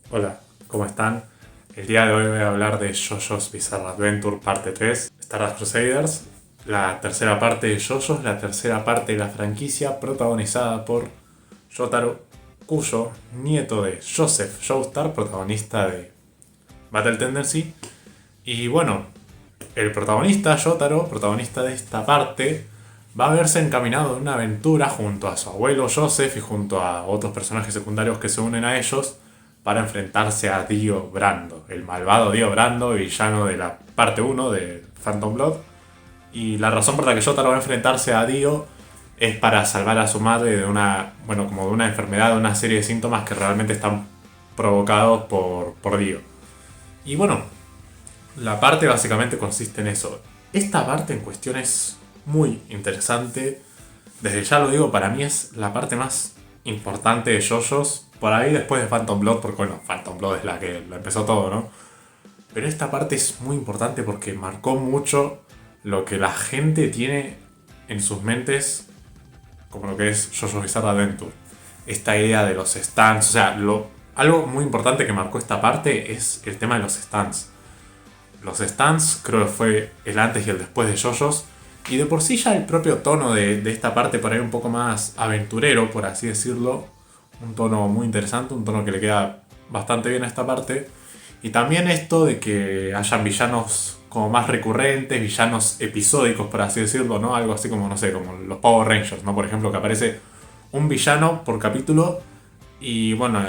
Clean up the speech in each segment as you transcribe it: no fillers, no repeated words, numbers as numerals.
Hola, ¿cómo están? El día de hoy voy a hablar de JoJo's Bizarre Adventure parte 3, Stardust Crusaders, la tercera parte de JoJo's, la tercera parte de la franquicia protagonizada por Jotaro, cuyo nieto de Joseph Joestar, protagonista de Battle Tendency. Y bueno, el protagonista, Jotaro, protagonista de esta parte, va a verse encaminado en una aventura junto a su abuelo Joseph y junto a otros personajes secundarios que se unen a ellos para enfrentarse a Dio Brando, el malvado Dio Brando, villano de la parte 1 de Phantom Blood. Y la razón por la que Jotaro va a enfrentarse a Dio es para salvar a su madre de una, bueno, como de una enfermedad, de una serie de síntomas que realmente están provocados por Dio. Y bueno, la parte básicamente consiste en eso. Esta parte en cuestión es muy interesante. Desde ya lo digo, para mí es la parte más importante de JoJo's. Por ahí después de Phantom Blood, porque bueno, Phantom Blood es la que lo empezó todo, ¿no? Pero esta parte es muy importante porque marcó mucho lo que la gente tiene en sus mentes como lo que es JoJo's Bizarre Adventure. Esta idea de los stands, o sea, algo muy importante que marcó esta parte es el tema de los stands. Los stands creo que fue el antes y el después de JoJo's. Y de por sí ya el propio tono de esta parte por ahí un poco más aventurero, por así decirlo. Un tono muy interesante, un tono que le queda bastante bien a esta parte. Y también esto de que hayan villanos como más recurrentes, villanos episódicos, por así decirlo, ¿no? Algo así como, no sé, como los Power Rangers, ¿no? Por ejemplo, que aparece un villano por capítulo y, bueno,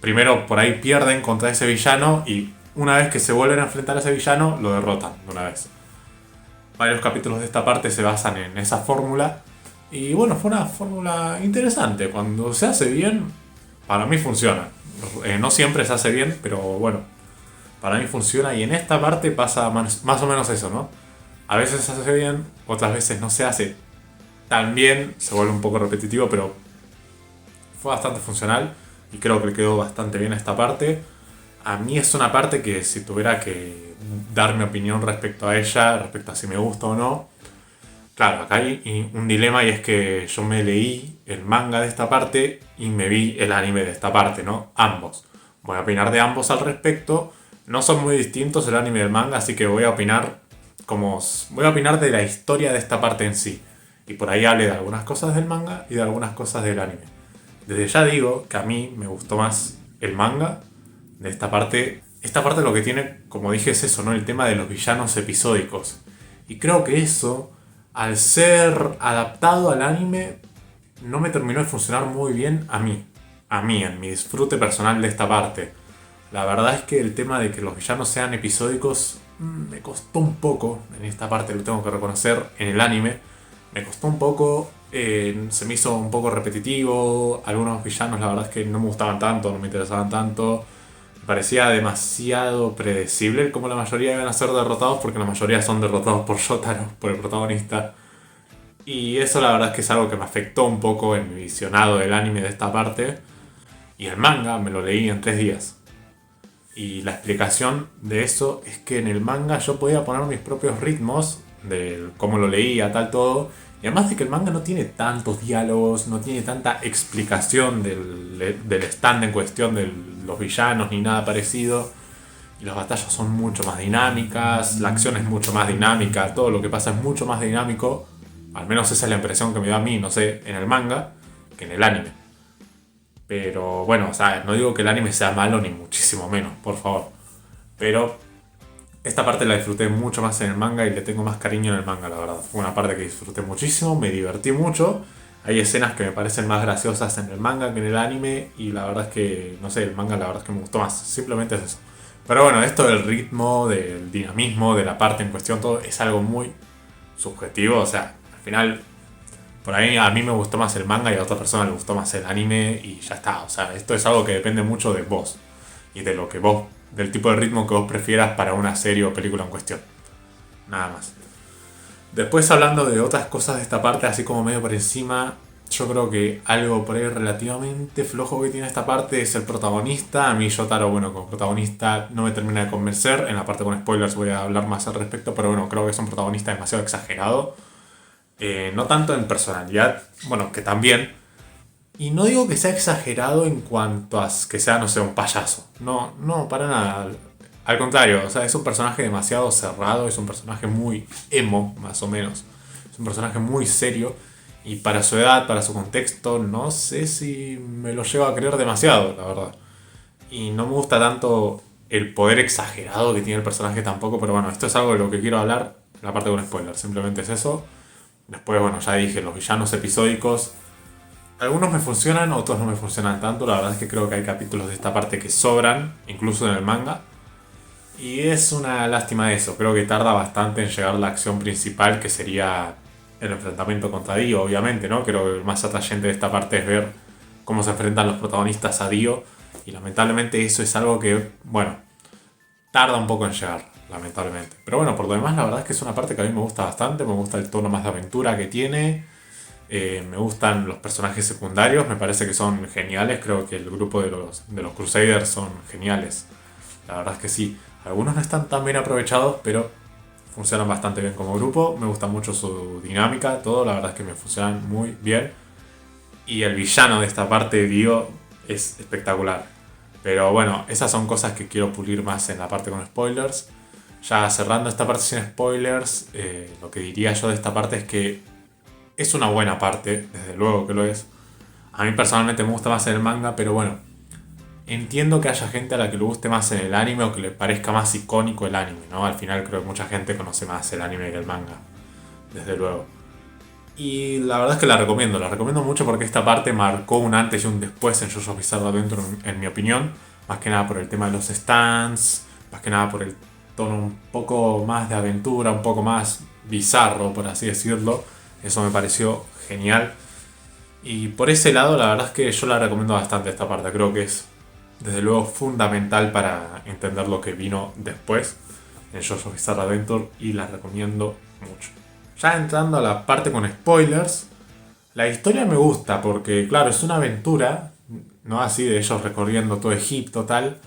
primero por ahí pierden contra ese villano y una vez que se vuelven a enfrentar a ese villano, lo derrotan de una vez. Varios capítulos de esta parte se basan en esa fórmula. Y bueno, fue una fórmula interesante. Cuando se hace bien, para mí funciona. No siempre se hace bien, pero bueno, para mí funciona. Y en esta parte pasa más o menos eso, ¿no? A veces se hace bien, otras veces no se hace tan bien, se vuelve un poco repetitivo, pero fue bastante funcional. Y creo que le quedó bastante bien esta parte. A mí es una parte que si tuviera que dar mi opinión respecto a ella, respecto a si me gusta o no, claro, acá hay un dilema y es que yo me leí el manga de esta parte y me vi el anime de esta parte, ¿no? Ambos. Voy a opinar de ambos al respecto. No son muy distintos el anime y el manga, así que voy a opinar voy a opinar de la historia de esta parte en sí. Y por ahí hablé de algunas cosas del manga y de algunas cosas del anime. Desde ya digo que a mí me gustó más el manga de esta parte. Esta parte lo que tiene, como dije, es eso, ¿no? El tema de los villanos episódicos. Y creo que eso, al ser adaptado al anime, no me terminó de funcionar muy bien a mí. A mí, en mi disfrute personal de esta parte. La verdad es que el tema de que los villanos sean episódicos me costó un poco. En esta parte lo tengo que reconocer, en el anime. Me costó un poco, se me hizo un poco repetitivo. Algunos villanos la verdad es que no me gustaban tanto, no me interesaban tanto. Me parecía demasiado predecible como la mayoría iban a ser derrotados, porque la mayoría son derrotados por Jotaro, por el protagonista. Y eso la verdad es que es algo que me afectó un poco en mi visionado del anime de esta parte. Y el manga me lo leí en 3 días. Y la explicación de eso es que en el manga yo podía poner mis propios ritmos de cómo lo leía, tal todo. Y además de que el manga no tiene tantos diálogos, no tiene tanta explicación del stand en cuestión de los villanos ni nada parecido. Y las batallas son mucho más dinámicas, la acción es mucho más dinámica, todo lo que pasa es mucho más dinámico. Al menos esa es la impresión que me da a mí, no sé, en el manga, que en el anime. Pero bueno, o sea, no digo que el anime sea malo ni muchísimo menos, por favor. Pero esta parte la disfruté mucho más en el manga y le tengo más cariño en el manga, la verdad. Fue una parte que disfruté muchísimo, me divertí mucho. Hay escenas que me parecen más graciosas en el manga que en el anime y la verdad es que, no sé, el manga la verdad es que me gustó más. Simplemente es eso. Pero bueno, esto del ritmo, del dinamismo, de la parte en cuestión, todo es algo muy subjetivo. O sea, al final, por ahí a mí me gustó más el manga y a otra persona le gustó más el anime y ya está. O sea, esto es algo que depende mucho de vos y de lo que vos, del tipo de ritmo que vos prefieras para una serie o película en cuestión. Nada más. Después hablando de otras cosas de esta parte, así como medio por encima, yo creo que algo por ahí relativamente flojo que tiene esta parte es el protagonista. A mí Jotaro, bueno, como protagonista no me termina de convencer. En la parte con spoilers voy a hablar más al respecto, pero bueno, creo que es un protagonista demasiado exagerado. No tanto en personalidad, bueno, que también. Y no digo que sea exagerado en cuanto a que sea, no sé, un payaso. No, no, para nada. Al contrario, o sea, es un personaje demasiado cerrado, es un personaje muy emo, más o menos. Es un personaje muy serio. Y para su edad, para su contexto, no sé si me lo llevo a creer demasiado, la verdad. Y no me gusta tanto el poder exagerado que tiene el personaje tampoco, pero bueno, esto es algo de lo que quiero hablar en la parte con spoiler. Simplemente es eso. Después, bueno, ya dije, los villanos episódicos. Algunos me funcionan, otros no me funcionan tanto. La verdad es que creo que hay capítulos de esta parte que sobran, incluso en el manga. Y es una lástima eso. Creo que tarda bastante en llegar la acción principal, que sería el enfrentamiento contra Dio, obviamente, ¿no? Creo que el más atrayente de esta parte es ver cómo se enfrentan los protagonistas a Dio. Y lamentablemente eso es algo que, bueno, tarda un poco en llegar, lamentablemente. Pero bueno, por lo demás, la verdad es que es una parte que a mí me gusta bastante. Me gusta el tono más de aventura que tiene. Me gustan los personajes secundarios, me parece que son geniales. Creo que el grupo de los Crusaders son geniales. La verdad es que sí. Algunos no están tan bien aprovechados, pero funcionan bastante bien como grupo. Me gusta mucho su dinámica, todo. La verdad es que me funcionan muy bien. Y el villano de esta parte, Dio, es espectacular. Pero bueno, esas son cosas que quiero pulir más en la parte con spoilers. Ya cerrando esta parte sin spoilers, lo que diría yo de esta parte es que es una buena parte, desde luego que lo es. A mí personalmente me gusta más en el manga, pero bueno, entiendo que haya gente a la que le guste más en el anime o que le parezca más icónico el anime, ¿no? Al final creo que mucha gente conoce más el anime que el manga, desde luego. Y la verdad es que la recomiendo mucho porque esta parte marcó un antes y un después en JoJo's Bizarre Adventure, en mi opinión. Más que nada por el tema de los stands, más que nada por el tono un poco más de aventura, un poco más bizarro, por así decirlo. Eso me pareció genial. Y por ese lado, la verdad es que yo la recomiendo bastante esta parte. Creo que es, desde luego, fundamental para entender lo que vino después en JoJo's Bizarre Adventure y la recomiendo mucho. Ya entrando a la parte con spoilers, la historia me gusta porque, claro, es una aventura, no así de ellos recorriendo todo Egipto, tal.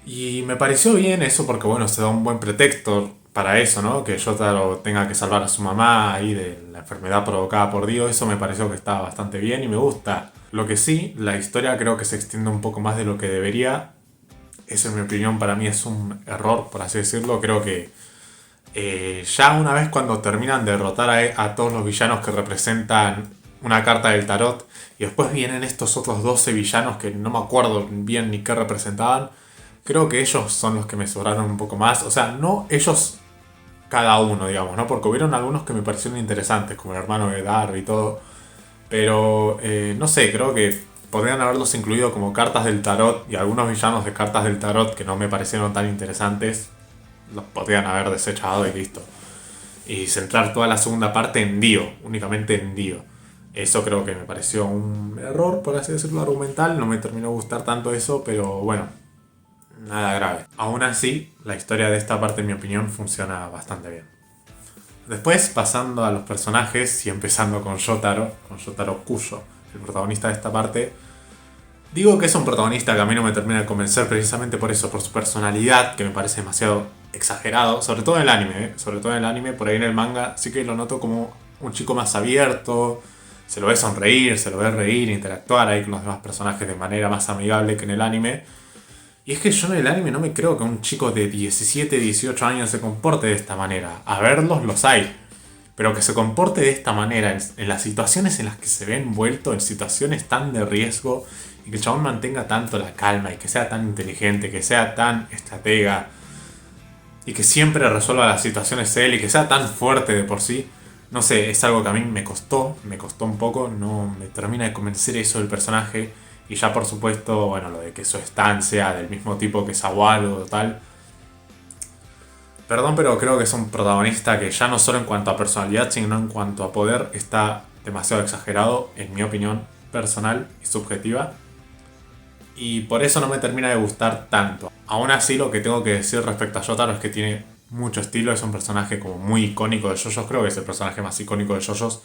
Y me pareció bien eso porque, bueno, se da un buen pretexto para eso, ¿no? Que Jotaro tenga que salvar a su mamá ahí de la enfermedad provocada por Dio. Eso me pareció que estaba bastante bien y me gusta. Lo que sí, la historia creo que se extiende un poco más de lo que debería. Eso, en mi opinión, para mí es un error, por así decirlo. Creo que ya una vez cuando terminan de derrotar a todos los villanos que representan una carta del tarot, y después vienen estos otros 12 villanos que no me acuerdo bien ni qué representaban, creo que ellos son los que me sobraron un poco más. O sea, no ellos cada uno, digamos, ¿no? Porque hubieron algunos que me parecieron interesantes, como el hermano de Darby y todo. Pero, no sé, creo que podrían haberlos incluido como cartas del tarot, y algunos villanos de cartas del tarot que no me parecieron tan interesantes los podrían haber desechado y listo. Y centrar toda la segunda parte en Dio, únicamente en Dio. Eso creo que me pareció un error, por así decirlo, argumental. No me terminó de gustar tanto eso, pero bueno, nada grave. Aún así, la historia de esta parte, en mi opinión, funciona bastante bien. Después, pasando a los personajes y empezando con Jotaro Kujo, el protagonista de esta parte. Digo que es un protagonista que a mí no me termina de convencer precisamente por eso, por su personalidad, que me parece demasiado exagerado, sobre todo en el anime, sobre todo en el anime. Por ahí en el manga sí que lo noto como un chico más abierto, se lo ve sonreír, se lo ve reír, interactuar ahí con los demás personajes de manera más amigable que en el anime. Y es que yo en el anime no me creo que un chico de 17, 18 años se comporte de esta manera. A verlos los hay, pero que se comporte de esta manera en las situaciones en las que se ve envuelto, en situaciones tan de riesgo, y que el chabón mantenga tanto la calma y que sea tan inteligente, que sea tan estratega y que siempre resuelva las situaciones él y que sea tan fuerte de por sí. No sé, es algo que a mí me costó un poco, no me termina de convencer eso del personaje. Y ya por supuesto, bueno, lo de que su stand sea del mismo tipo que Sawalo o tal. Perdón, pero creo que es un protagonista que ya no solo en cuanto a personalidad, sino en cuanto a poder está demasiado exagerado, en mi opinión personal y subjetiva. Y por eso no me termina de gustar tanto. Aún así, lo que tengo que decir respecto a Jotaro es que tiene mucho estilo, es un personaje como muy icónico de JoJo's, creo que es el personaje más icónico de JoJo's,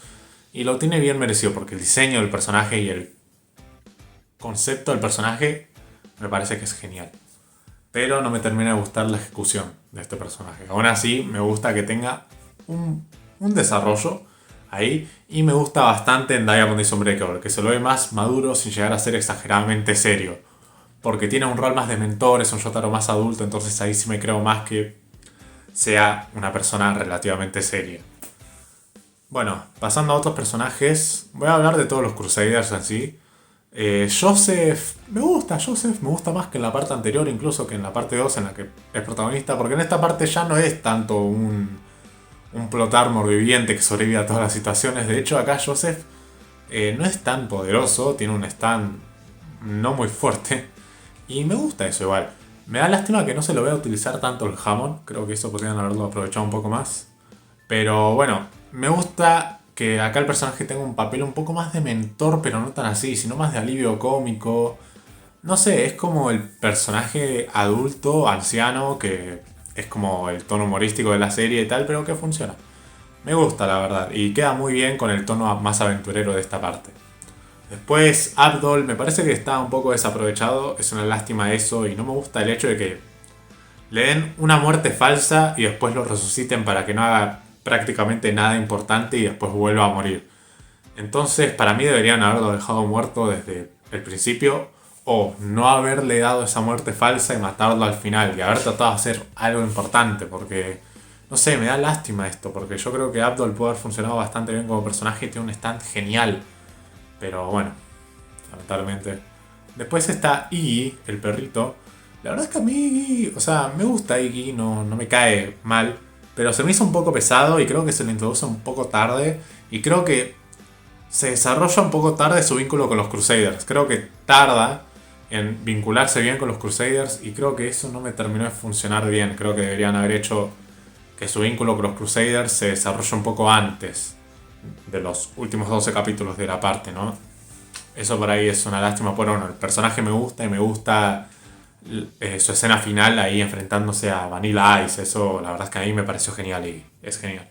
y lo tiene bien merecido porque el diseño del personaje y el concepto del personaje me parece que es genial. Pero no me termina de gustar la ejecución de este personaje. Aún así, me gusta que tenga un desarrollo, ahí. Y me gusta bastante en Diamond is Unbreakable, que se lo ve más maduro sin llegar a ser exageradamente serio. Porque tiene un rol más de mentor, es un Jotaro más adulto, entonces ahí sí me creo más que sea una persona relativamente seria. Bueno, pasando a otros personajes, voy a hablar de todos los Crusaders en sí. Joseph me gusta más que en la parte anterior, incluso que en la parte 2 en la que es protagonista, porque en esta parte ya no es tanto un plot armor viviente que sobrevive a todas las situaciones. De hecho, acá Joseph no es tan poderoso, tiene un stand no muy fuerte, y me gusta eso igual. Me da lástima que no se lo vea utilizar tanto el Hammond, creo que eso podrían haberlo aprovechado un poco más. Pero bueno, me gusta que acá el personaje tenga un papel un poco más de mentor, pero no tan así, sino más de alivio cómico. No sé, es como el personaje adulto, anciano, que es como el tono humorístico de la serie y tal, pero que funciona. Me gusta, la verdad, y queda muy bien con el tono más aventurero de esta parte. Después, Abdol me parece que está un poco desaprovechado, es una lástima eso, y no me gusta el hecho de que le den una muerte falsa y después lo resuciten para que no haga prácticamente nada importante y después vuelva a morir. Entonces, para mí deberían haberlo dejado muerto desde el principio o no haberle dado esa muerte falsa y matarlo al final y haber tratado de hacer algo importante porque, no sé, me da lástima esto porque yo creo que Abdul puede haber funcionado bastante bien como personaje y tiene un stand genial. Pero bueno, lamentablemente. Después está Iggy, el perrito. La verdad es que a mí Iggy, o sea, me gusta Iggy, no me cae mal. Pero se me hizo un poco pesado y creo que se le introduce un poco tarde. Y creo que se desarrolla un poco tarde su vínculo con los Crusaders. Creo que tarda en vincularse bien con los Crusaders y creo que eso no me terminó de funcionar bien. Creo que deberían haber hecho que su vínculo con los Crusaders se desarrolle un poco antes de los últimos 12 capítulos de la parte, ¿no? Eso por ahí es una lástima, pero bueno, el personaje me gusta y me gusta su escena final ahí enfrentándose a Vanilla Ice. Eso la verdad es que a mí me pareció genial y es genial.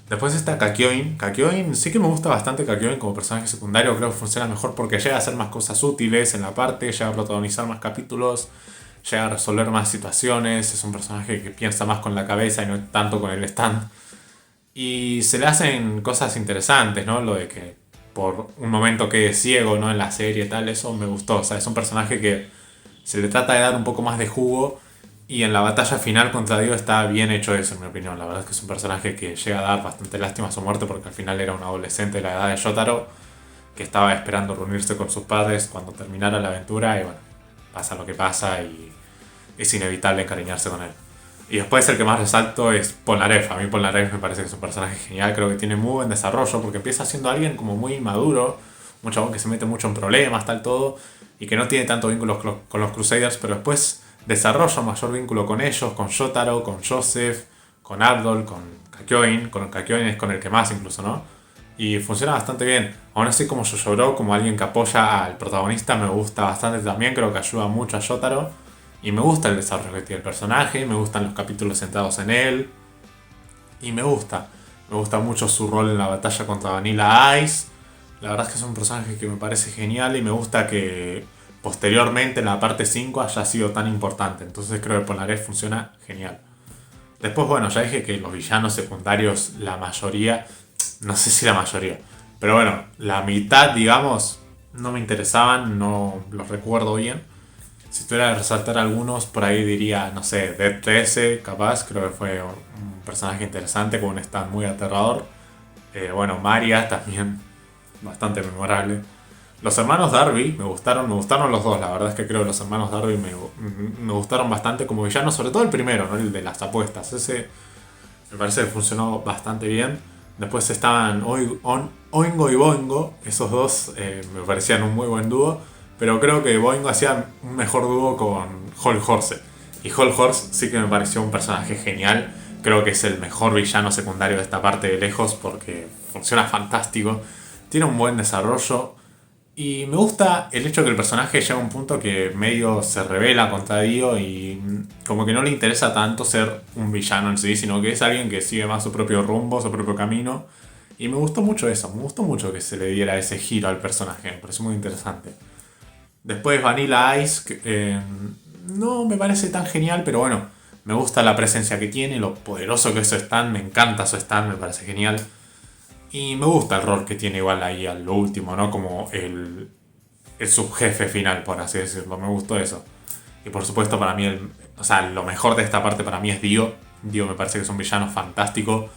Después está Kakyoin. Kakyoin sí que me gusta bastante Kakyoin como personaje secundario. Creo que funciona mejor porque llega a hacer más cosas útiles en la parte, llega a protagonizar más capítulos, llega a resolver más situaciones. Es un personaje que piensa más con la cabeza y no tanto con el stand. Y se le hacen cosas interesantes, ¿no? Lo de que por un momento quede ciego, ¿no? En la serie y tal, eso me gustó. O sea, es un personaje que se le trata de dar un poco más de jugo y en la batalla final contra Dio está bien hecho eso, en mi opinión. La verdad es que es un personaje que llega a dar bastante lástima a su muerte porque al final era un adolescente de la edad de Yotaro que estaba esperando reunirse con sus padres cuando terminara la aventura y bueno, pasa lo que pasa y es inevitable encariñarse con él. Y después el que más resalto es Polnareff. A mí Polnareff me parece que es un personaje genial, creo que tiene muy buen desarrollo porque empieza siendo alguien como muy maduro, un chabón que se mete mucho en problemas, tal todo, y que no tiene tanto vínculos con los Crusaders, pero después desarrolla un mayor vínculo con ellos, con Jotaro, con Joseph, con Abdol, con Kakyoin es con el que más incluso, ¿no? Y funciona bastante bien. Aún así como Jojo como alguien que apoya al protagonista, me gusta bastante también, creo que ayuda mucho a Jotaro. Y me gusta el desarrollo que tiene el personaje, me gustan los capítulos centrados en él. Y me gusta. Me gusta mucho su rol en la batalla contra Vanilla Ice. La verdad es que es un personaje que me parece genial y me gusta que posteriormente en la parte 5 haya sido tan importante. Entonces creo que Polnareff funciona genial. Después, bueno, ya dije que los villanos secundarios, la mayoría, no sé si la mayoría, pero bueno, la mitad, digamos, no me interesaban, no los recuerdo bien. Si tuviera que resaltar algunos, por ahí diría, no sé, Dead 13, capaz, creo que fue un personaje interesante con un stand muy aterrador. Bueno, Maria también, bastante memorable. Los hermanos Darby me gustaron los dos, la verdad es que creo que los hermanos Darby me gustaron bastante como villanos, sobre todo el primero, ¿no? El de las apuestas, ese me parece que funcionó bastante bien. Después estaban Oingo y Boingo, esos dos me parecían un muy buen dúo, pero creo que Boingo hacía un mejor dúo con Hall Horse. Y Hall Horse sí que me pareció un personaje genial, creo que es el mejor villano secundario de esta parte de lejos porque funciona fantástico, tiene un buen desarrollo. Y me gusta el hecho que el personaje llega a un punto que medio se revela contra Dio y como que no le interesa tanto ser un villano en sí, sino que es alguien que sigue más su propio rumbo, su propio camino. Y me gustó mucho eso, me gustó mucho que se le diera ese giro al personaje, me pareció muy interesante. Después Vanilla Ice, que, no me parece tan genial, pero bueno, me gusta la presencia que tiene, lo poderoso que es su stand, me encanta su stand, me parece genial. Y me gusta el rol que tiene igual ahí a lo último, ¿no? Como el subjefe final, por así decirlo. Me gustó eso. Y por supuesto para mí, o sea, lo mejor de esta parte para mí es Dio. Dio me parece que es un villano fantástico.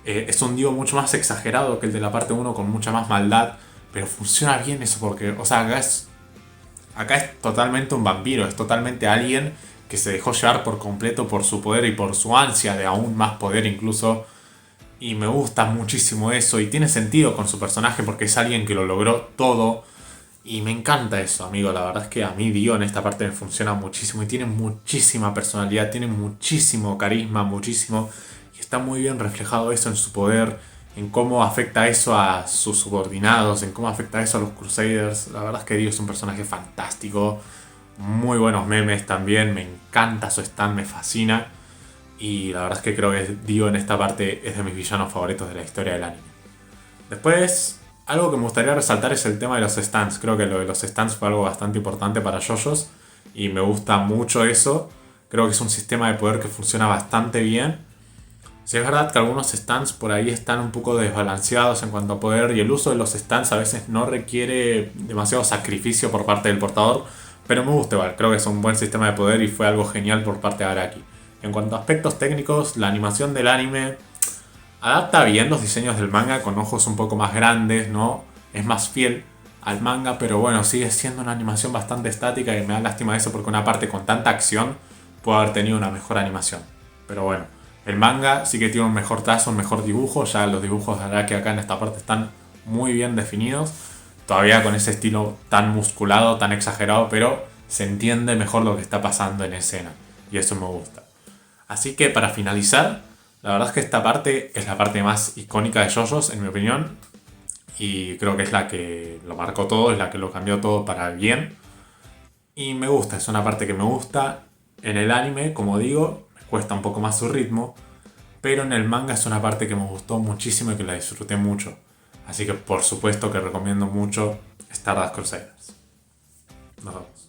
Es un Dio mucho más exagerado que el de la parte 1, con mucha más maldad. Pero funciona bien eso porque, o sea, acá es totalmente un vampiro. Es totalmente alguien que se dejó llevar por completo por su poder y por su ansia de aún más poder incluso. Y me gusta muchísimo eso. Y tiene sentido con su personaje porque es alguien que lo logró todo. Y me encanta eso, amigo. La verdad es que a mí Dio en esta parte me funciona muchísimo. Y tiene muchísima personalidad. Tiene muchísimo carisma, muchísimo. Y está muy bien reflejado eso en su poder. En cómo afecta eso a sus subordinados. En cómo afecta eso a los Crusaders. La verdad es que Dio es un personaje fantástico. Muy buenos memes también. Me encanta su stand, me fascina. Y la verdad es que creo que Dio en esta parte es de mis villanos favoritos de la historia del anime. Después, algo que me gustaría resaltar es el tema de los stands. Creo que lo de los stands fue algo bastante importante para JoJo's y me gusta mucho eso. Creo que es un sistema de poder que funciona bastante bien. Sí, es verdad que algunos stands por ahí están un poco desbalanceados en cuanto a poder y el uso de los stands a veces no requiere demasiado sacrificio por parte del portador, pero me gusta igual. Creo que es un buen sistema de poder y fue algo genial por parte de Araki. En cuanto a aspectos técnicos, la animación del anime adapta bien los diseños del manga con ojos un poco más grandes, ¿no? Es más fiel al manga, pero bueno, sigue siendo una animación bastante estática y me da lástima eso porque una parte con tanta acción puede haber tenido una mejor animación. Pero bueno, el manga sí que tiene un mejor trazo, un mejor dibujo, ya los dibujos de Araki acá en esta parte están muy bien definidos, todavía con ese estilo tan musculado, tan exagerado, pero se entiende mejor lo que está pasando en escena y eso me gusta. Así que para finalizar, la verdad es que esta parte es la parte más icónica de JoJo's, en mi opinión. Y creo que es la que lo marcó todo, es la que lo cambió todo para bien. Y me gusta, es una parte que me gusta. En el anime, como digo, me cuesta un poco más su ritmo. Pero en el manga es una parte que me gustó muchísimo y que la disfruté mucho. Así que por supuesto que recomiendo mucho Stardust Crusaders. Nos vemos.